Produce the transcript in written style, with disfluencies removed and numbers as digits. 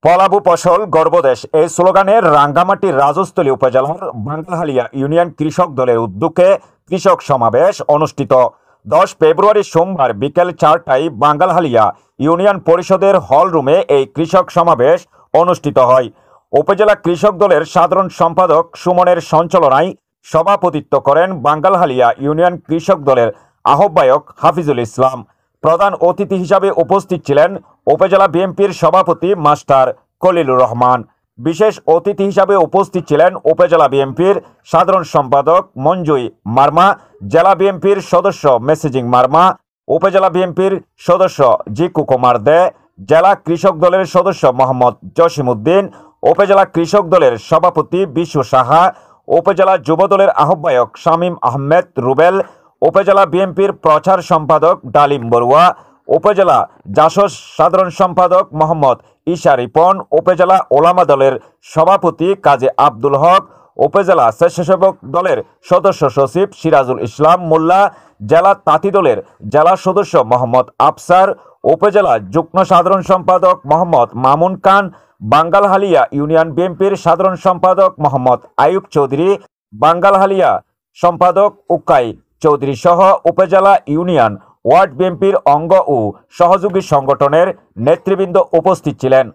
পলাবু ফসল গর্বদেশ এই স্লোগানে রাঙ্গামাটি রাজস্থলী উপজেলার বাঙ্গালহালিয়া ইউনিয়ন কৃষক দলের উদ্যোগে কৃষক সমাবেশ অনুষ্ঠিত। 10 ফেব্রুয়ারি সোমবার বিকেল 4টায় বাঙ্গালহালিয়া ইউনিয়ন পরিষদের হল রুমে এই কৃষক সমাবেশ অনুষ্ঠিত হয়। উপজেলা কৃষক দলের সাধারণ সম্পাদক সুমনের সঞ্চালনায় সভাপতিত্ব করেন বাঙ্গালহালিয়া ইউনিয়ন কৃষক দলের আহ্বায়ক হাফিজুল ইসলাম। প্রধান অতিথি হিসাবে উপস্থিত ছিলেন উপজেলা বিএনপির সভাপতি মাস্টার খলিলুর রহমান। বিশেষ অতিথি হিসাবে উপস্থিত ছিলেন উপজেলা বিএনপির সাধারণ সম্পাদক মঞ্জুই মার্মা, জেলা বিএনপির সদস্য মেসেজিং মার্মা, উপজেলা বিএনপির সদস্য জিকু কুমার দে, জেলা কৃষক দলের সদস্য মোহাম্মদ জসিমউদ্দিন, উপজেলা কৃষক দলের সভাপতি বিশ্ব সাহা, উপজেলা যুব দলের আহ্বায়ক শামীম আহমেদ রুবেল, উপজেলা বিএনপির প্রচার সম্পাদক ডালিম বড়ুয়া, উপজেলা জাসদ সাধারণ সম্পাদক মোহাম্মদ ঈশা রিপন, উপজেলা ওলামা দলের সভাপতি কাজী আব্দুল হক, উপজেলা স্বেচ্ছাসেবক দলের সদস্য সচিব সিরাজুল ইসলাম মোল্লা, জেলা তাঁতি দলের জেলা সদস্য মোহাম্মদ আফসার, উপজেলা যুগ্ম সাধারণ সম্পাদক মোহাম্মদ মামুন খান, বাঙ্গালহালিয়া ইউনিয়ন বিএনপির সাধারণ সম্পাদক মোহাম্মদ আইয়ুব চৌধুরী, বাঙ্গালহালিয়া সম্পাদক উকাই চৌধুরী সহ উপজেলা ইউনিয়ন ওয়ার্ড বিএনপির অঙ্গ ও সহযোগী সংগঠনের নেতৃবৃন্দ উপস্থিত ছিলেন।